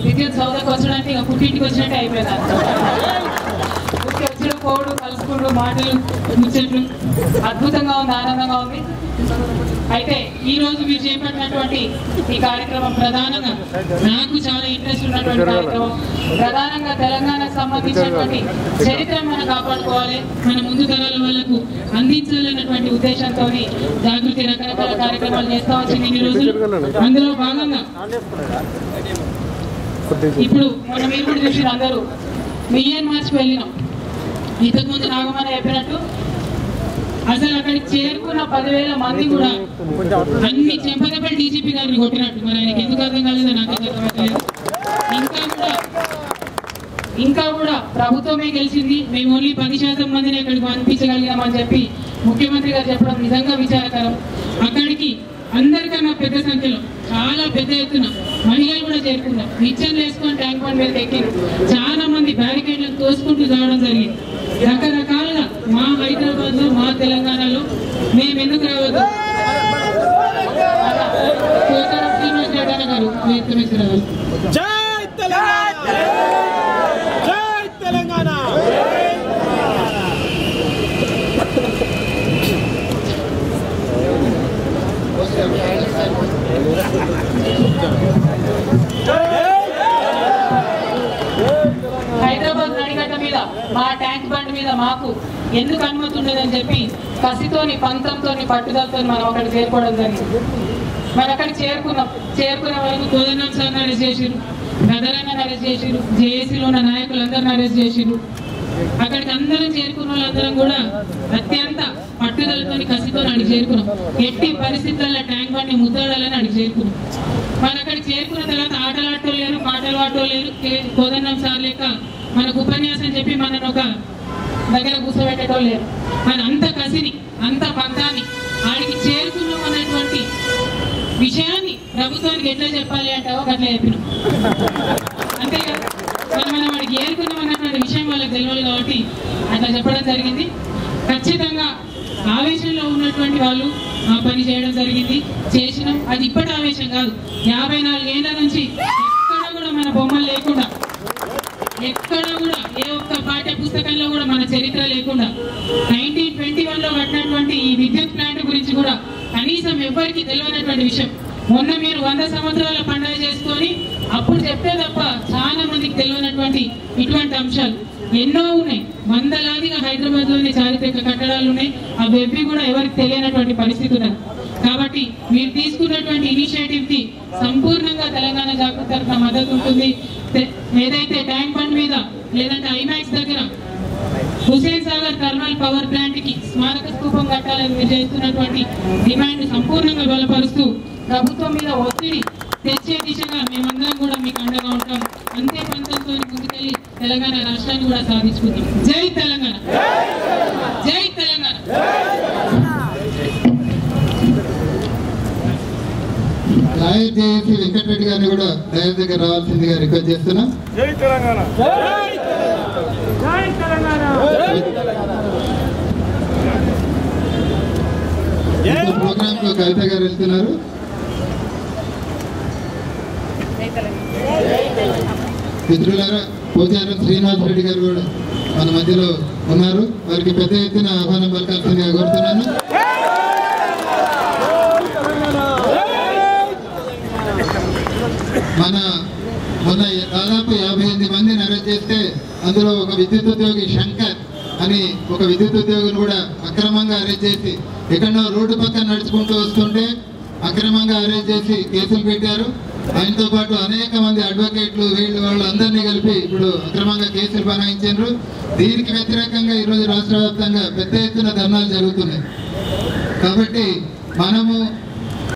విద్యుత్ సౌదకు వచ్చడానికి ఇక పుట్టింటికి వచ్చినట్టే అయిపోయింది. వచ్చిన కోడు కలుసుకుంటూ మాటలు ముచ్చట్లు అద్భుతంగా ఉంది, ఆనందంగా ఉంది. అయితే ఈ రోజు మీరు చేపట్టినటువంటి ఈ కార్యక్రమం ప్రధానంగా నాకు చాలా ఇంట్రెస్ట్ ఉన్నటువంటి కార్యక్రమం. ప్రధానంగా తెలంగాణకు సంబంధించినటువంటి చరిత్రను మనం కాపాడుకోవాలి, మన ముందు తరాల వాళ్లకు అందించాలన్నటువంటి ఉద్దేశంతో జాగృతి రకరకాల కార్యక్రమాలు చేస్తా వచ్చింది ఇన్ని రోజులు. అందులో భాగంగా ఇప్పుడు మొన్న మీరు కూడా చూసిన అందరూ మిలియన్ మార్చ్కి వెళ్ళినాం. ఇంతకుముందు నాగమని చెప్పినట్టు అసలు అక్కడికి చేరుకున్న 10,000 మంది కూడా అన్ని చెంపదపల్లి డీజీపీ గారిని కొట్టినట్టు. మరి ఆయనకి ఎందుకు అర్థం కాలేదో నాకైతే అర్థమవుతలేదు. ఇంకా కూడా ప్రభుత్వమే గెలిచింది, మేము ఓన్లీ 10% మందిని అక్కడికి పంపించగలిగామని చెప్పి ముఖ్యమంత్రి గారు చెప్పడం నిజంగా విచారకరం. అక్కడికి అందరికన్నా పెద్ద సంఖ్యలో చాలా పెద్ద ఎత్తున మహిళలు కూడా చేరుకున్నారు. నిచ్చెనలు వేసుకొని ట్యాంక్ బండ్ మీద ఎక్కిరు. చాలా మంది బ్యారికేడ్లను తోసుకుంటూ రావడం జరిగింది. రకరకాలుగా మా హైదరాబాద్ లో, మా తెలంగాణలో మేము ఎందుకు రావద్దు గారు హైదరాబాద్ నడిగడ్డ మీద మా ట్యాంక్ బండ్ మీద మాకు ఎందుకు అనుమతి ఉండదని చెప్పి కసితోని, పంతంతోని, పట్టుదలతో మనం అక్కడికి చేరుకోవడం జరిగింది. మరి అక్కడికి చేరుకునే వరకు కోదండం సార్ని అరెస్ట్ చేసిరు, గదరన్నని అరెస్ట్ చేసిరు, జేఏసీలో ఉన్న నాయకులందరిని అరెస్ట్ చేసిరు. అక్కడికి అందరం చేరుకున్న వాళ్ళందరం కూడా అత్యంత పట్టుదలతో, కసితో అడిగి చేరుకున్నాం. ఎట్టి పరిస్థితుల్లో ట్యాంక్ బండ్ని ముద్దాడాలని అడిగి చేరుకున్నాం. మరి అక్కడికి చేరుకున్న తర్వాత ఆటలు ఆడటోలేరు, పాటలు ఆడటోలేరు. కోదండం సార్ లేక మనకు ఉపన్యాసం చెప్పి మనను ఒక దగ్గర కూర్చోబెట్టేటోలేరు. మరి అంత కసిని, అంత పంతాన్ని ఆడికి చేరుకున్నాం అన్నటువంటి విషయాన్ని ప్రభుత్వానికి ఎట్లా చెప్పాలి అంటావో అట్లా చెప్పినాం. అంతేకాదు మనం వాడికి ఏరుకున్నాం అన్నటువంటి విషయం వాళ్ళకి తెలియాలి కాబట్టి అట్లా చెప్పడం జరిగింది. ఖచ్చితంగా ఆవేశంలో ఉన్నటువంటి వాళ్ళు ఆ పని చేయడం జరిగింది, చేసినాం. అది ఇప్పటి ఆవేశం కాదు, 54 ఏళ్ల నుంచి ఎక్కడ కూడా మన బొమ్మలు లేకుండా, ఎక్కడ కూడా ఏ ఒక్క పాఠ్య పుస్తకంలో కూడా మన చరిత్ర లేకుండా 1921లో కట్టినటువంటి ఈ విద్యుత్ ప్లాంట్ గురించి కూడా కనీసం ఎవరికి తెలియనటువంటి విషయం. మొన్న మీరు 100 సంవత్సరాల పండుగ చేసుకొని అప్పుడు చెప్తే తప్ప చాలా మందికి తెలియనటువంటి ఇటువంటి అంశాలు ఎన్నో ఉన్నాయి. వందలాదిగా హైదరాబాద్ లోని చారిత్రక కట్టడాలు ఉన్నాయి. అవి కూడా ఎవరికి తెలియనటువంటి పరిస్థితి ఉన్నది. కాబట్టి మీరు తీసుకున్నటువంటి ఇనిషియేటివ్ కి సంపూర్ణంగా తెలంగాణ జాగృతి తరఫున మద్దతు ఉంటుంది. ఏదైతే ట్యాంక్ బండ్ మీద లేదంటే ఐమాక్స్ దగ్గర Hussain Sagar thermal power plant కి స్మారక స్థూపం కట్టాలని మీరు చేస్తున్నటువంటి డిమాండ్ సంపూర్ణంగా బలపరుస్తూ ప్రభుత్వం మీద ఒత్తిడి తెచ్చే దిశగా మేమందరం కూడా మీకు అండగా ఉంటాం. అంతే పంతంతో ముందుకెళ్ళి తెలంగాణ రాష్ట్రాన్ని కూడా సాధించుకుందాం. జై తెలంగాణ, జై తెలంగాణ. లాయర్ జేఏసీ వెంకటరెడ్డి గారిని కూడా డైర్ దగ్గర రావాల్సిందిగా రిక్వెస్ట్ చేస్తున్నా. జై తెలంగాణ, జై తెలంగాణ. ప్రోగ్రామ్ కు కవిత గారు వెళ్తున్నారు. మిత్రులారా, పోచారం శ్రీనివాస్ రెడ్డి గారు కూడా మన మధ్యలో ఉన్నారు. వారికి పెద్ద ఎత్తున ఆహ్వానం పలకాల్సిందిగా కోరుతున్నాను. మొన్న దాదాపు 58 మందిని అరెస్ట్ చేస్తే అందులో ఒక విద్యుత్ ఉద్యోగి శంకర్ అని ఒక విద్యుత్ ఉద్యోగిని కూడా అక్రమంగా అరెస్ట్ చేసి ఎక్కడో రోడ్డు పక్కన నడుచుకుంటూ వస్తుంటే అక్రమంగా అరెస్ట్ చేసి కేసులు పెట్టారు. ఆయనతో పాటు అనేక మంది అడ్వకేట్లు వాళ్ళు అందరినీ కలిపి ఇప్పుడు అక్రమంగా కేసులు బనాయించారు. దీనికి వ్యతిరేకంగా ఈరోజు రాష్ట్ర వ్యాప్తంగా పెద్ద ఎత్తున ధర్నాలు జరుగుతున్నాయి. కాబట్టి మనము